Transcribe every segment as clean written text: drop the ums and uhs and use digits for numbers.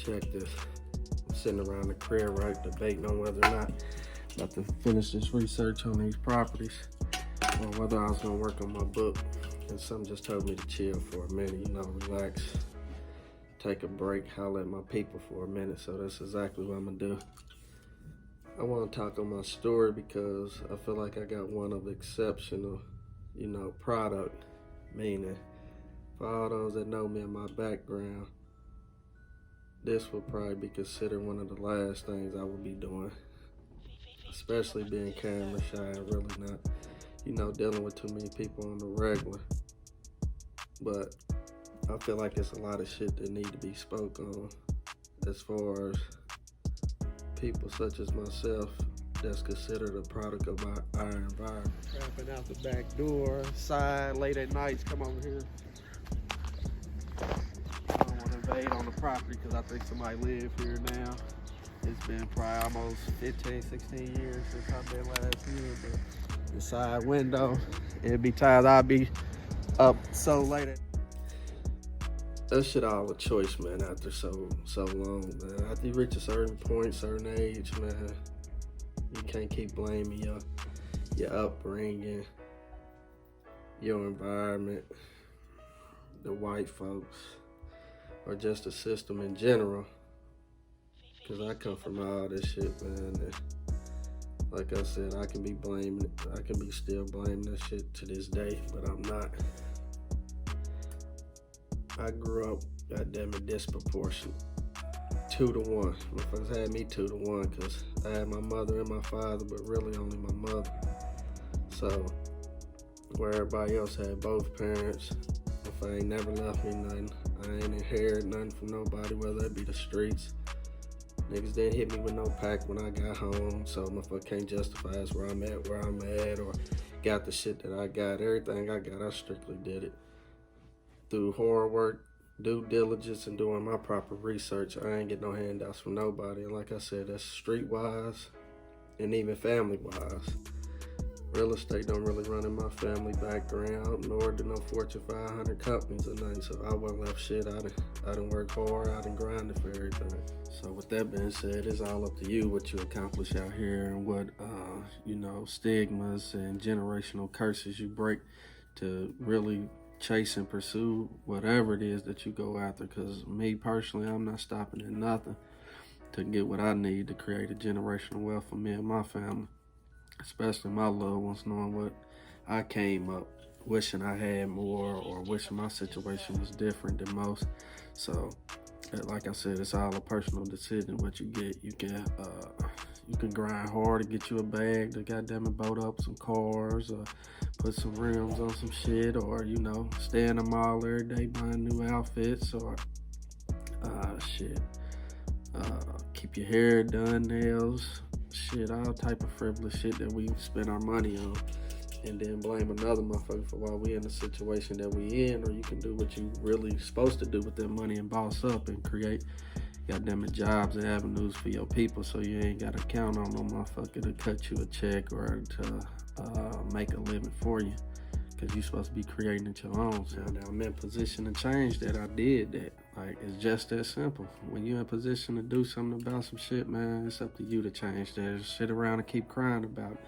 check this. I'm sitting around the crib, right, debating on whether or not about to finish this research on these properties or whether I was gonna work on my book. And something just told me to chill for a minute, relax, take a break, holler at my people for a minute. So that's exactly what I'm gonna do. I want to talk on my story because I feel like I got one of exceptional, product. Meaning, for all those that know me and my background, this will probably be considered one of the last things I will be doing. Especially being camera shy and really not, dealing with too many people on the regular. But I feel like it's a lot of shit that need to be spoke on as far as people such as myself that's considered a product of our environment. Trapping out the back door, side, late at nights, come over here. I don't want to invade on the property because I think somebody live here now. It's been probably almost 15, 16 years since I've been last year, but the side window, it'd be times I'd be up so late. That shit all a choice, man, after so long, man. After you reach a certain point, certain age, man, you can't keep blaming your upbringing, your environment, the white folks, or just the system in general. Cause I come from all this shit, man. And like I said, I can be still blaming that shit to this day, but I'm not. I grew up, goddammit, disproportionate. 2 to 1. My folks had me 2 to 1 because I had my mother and my father, but really only my mother. So, where everybody else had both parents, if I ain't never left me nothing, I ain't inherited nothing from nobody, whether it be the streets. Niggas didn't hit me with no pack when I got home, so motherfucker can't justify us where I'm at, or got the shit that I got. Everything I got, I strictly did it through hard work, due diligence, and doing my proper research. I ain't get no handouts from nobody. And like I said, that's street-wise and even family-wise. Real estate don't really run in my family background, nor do no Fortune 500 companies or nothing. So I wasn't left shit. I done worked hard, I done grinded for everything. So with that being said, it's all up to you what you accomplish out here and what, stigmas and generational curses you break to really chase and pursue whatever it is that you go after. Because me personally, I'm not stopping at nothing to get what I need to create a generational wealth for me and my family, especially my loved ones, knowing what I came up wishing I had more or wishing my situation was different than most. So like I said, it's all a personal decision what you get. You can grind hard to get you a bag to goddamn boat up some cars, or put some rims on some shit, or stay in the mall every day buying new outfits, or keep your hair done, nails, shit, all type of frivolous shit that we spend our money on, and then blame another motherfucker for why we in the situation that we in. Or you can do what you really supposed to do with that money and boss up and create goddamn jobs and avenues for your people, so you ain't gotta count on no motherfucker to cut you a check or to make a living for you, because you supposed to be creating it your own. So now I'm in position to change that. I did that. Like, it's just that simple. When you're in position to do something about some shit, man, it's up to you to change that. Sit around and keep crying about it.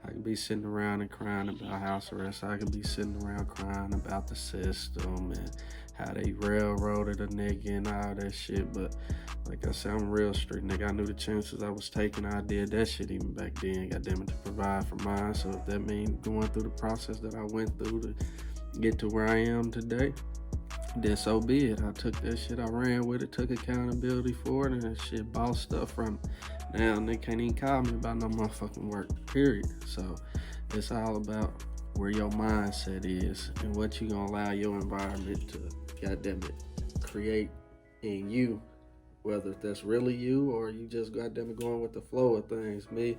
I could be sitting around and crying about house arrest. I could be sitting around crying about the system and how they railroaded a nigga and all that shit. But like I said, I'm a real street nigga. I knew the chances I was taking. I did that shit even back then, goddamn it, to provide for mine. So if that means going through the process that I went through to get to where I am today, then so be it. I took that shit, I ran with it, took accountability for it, and that shit bought stuff from it. Now they can't even call me about no motherfucking work, period. So it's all about where your mindset is and what you gonna allow your environment to, goddamn it, create in you, whether that's really you or you just goddamn it going with the flow of things. Me,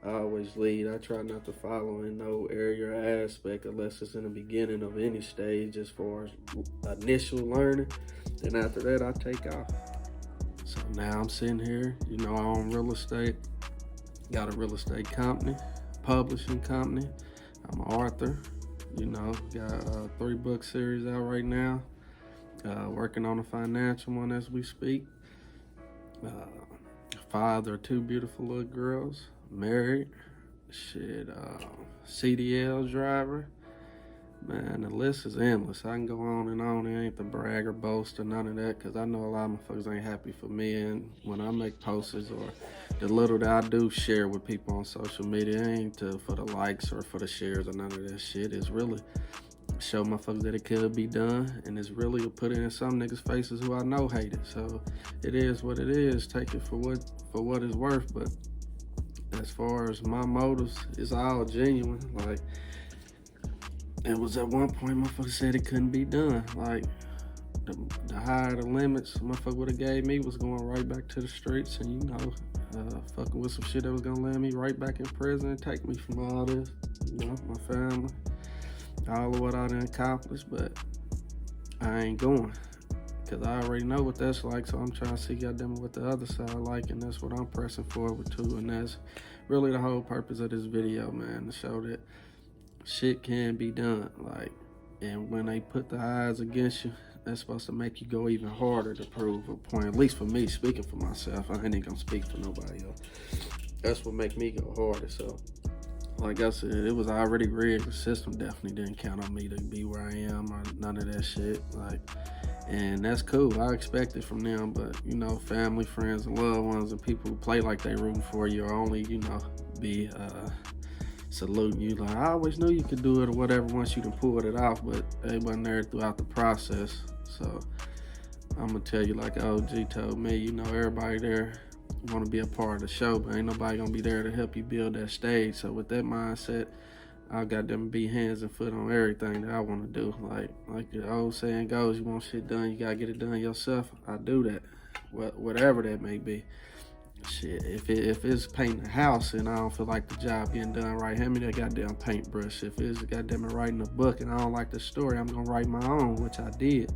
I always lead. I try not to follow in no area or aspect unless it's in the beginning of any stage as far as initial learning. Then after that, I take off. So now I'm sitting here, I own real estate, got a real estate company, publishing company. I'm an author, got a 3-book series out right now, working on a financial one as we speak. Father of 2 beautiful little girls, married, shit, CDL driver. Man, the list is endless. I can go on and on. It ain't the brag or boast or none of that, because I know a lot of motherfuckers ain't happy for me. And when I make posts or the little that I do share with people on social media, it ain't for the likes or for the shares or none of that shit. It's really show motherfuckers that it could be done, and it's really to put it in some niggas' faces who I know hate it. So it is what it is. Take it for what it's worth. But as far as my motives, it's all genuine. Like, it was at one point motherfucker said it couldn't be done. Like, the higher the limits motherfucker would have gave me was going right back to the streets, and fucking with some shit that was gonna land me right back in prison and take me from all this, my family, all of what I done accomplished. But I ain't going, because I already know what that's like. So I'm trying to see goddamn what the other side like, and that's what I'm pressing forward to. And that's really the whole purpose of this video, man, to show that shit can be done. Like, and when they put the odds against you, that's supposed to make you go even harder to prove a point. At least for me, speaking for myself, I ain't gonna speak for nobody else. That's what make me go harder. So, like I said, it was already rigged. The system definitely didn't count on me to be where I am or none of that shit. Like, and that's cool. I expect it from them, but family, friends, and loved ones, and people who play like they rooting for you, or only be saluting you like, I always knew you could do it or whatever once you done pulled it off, but they wasn't there throughout the process. So I'm gonna tell you, like OG told me, everybody there want to be a part of the show, but ain't nobody gonna be there to help you build that stage. So with that mindset, I got them be hands and foot on everything that I want to do. Like the old saying goes, you want shit done, you gotta get it done yourself. I do that, whatever that may be. Shit, if it's painting a house and I don't feel like the job getting done right, hand me that goddamn paintbrush. If it's goddamn writing a book and I don't like the story, I'm gonna write my own, which I did.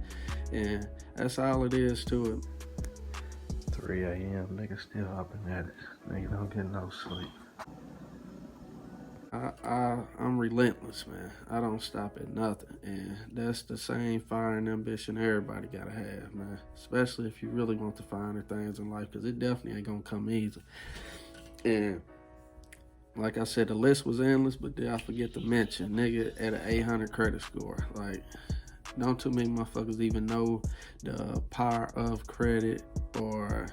And that's all it is to it. 3 a.m. nigga still up and at it. Nigga don't get no sleep. I'm relentless, man. I don't stop at nothing, and that's the same fire and ambition everybody gotta have, man. Especially if you really want the finer things in life, because it definitely ain't gonna come easy. And like I said, the list was endless, but did I forget to mention, nigga at an 800 credit score? Like, don't too many motherfuckers even know the power of credit, or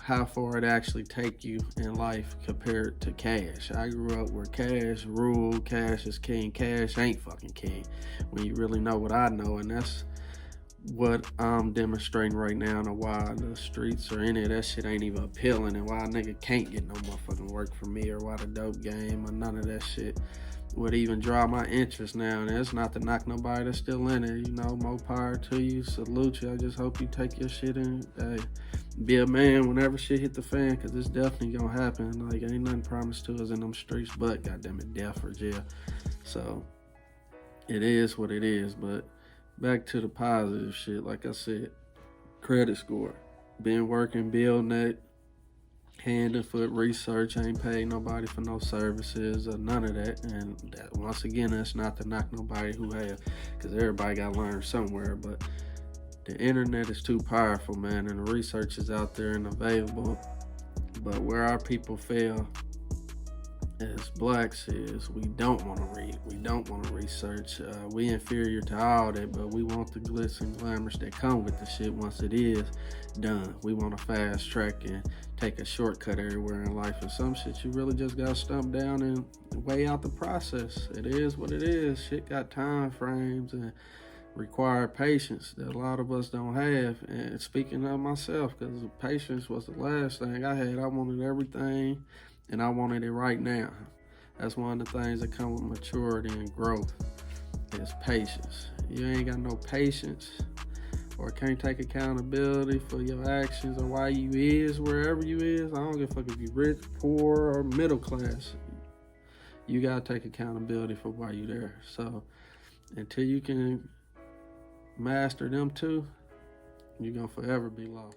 how far it actually take you in life compared to cash. I grew up where cash ruled, cash is king, cash ain't fucking king, when you really know what I know. And that's what I'm demonstrating right now, and why the streets or any of that shit ain't even appealing, and why a nigga can't get no motherfucking work from me, or why the dope game or none of that shit would even draw my interest now. And it's not to knock nobody that's still in it, more power to you, salute you. I just hope you take your shit and be a man whenever shit hit the fan, because it's definitely gonna happen. Like, ain't nothing promised to us in them streets but goddamn it, death or jail. So it is what it is. But back to the positive shit, like I said, credit score, been working, building that, hand and foot research, ain't paid nobody for no services or none of that. And that, once again, that's not to knock nobody who have, because everybody got to learn somewhere. But the internet is too powerful, man, and the research is out there and available. But where our people fail as blacks is we don't want to read, we don't want to research. We inferior to all that, but we want the glitz and glamours that come with the shit once it is done. We want to fast track and take a shortcut everywhere in life. And some shit you really just got to stump down and weigh out the process. It is what it is. Shit got time frames and require patience that a lot of us don't have. And speaking of myself, because patience was the last thing I had. I wanted everything and I wanted it right now. That's one of the things that come with maturity and growth, is patience. You ain't got no patience, or can't take accountability for your actions or why you is wherever you is. I don't give a fuck if you rich, poor, or middle class. You gotta take accountability for why you there. So until you can master them two, you're gonna forever be lost.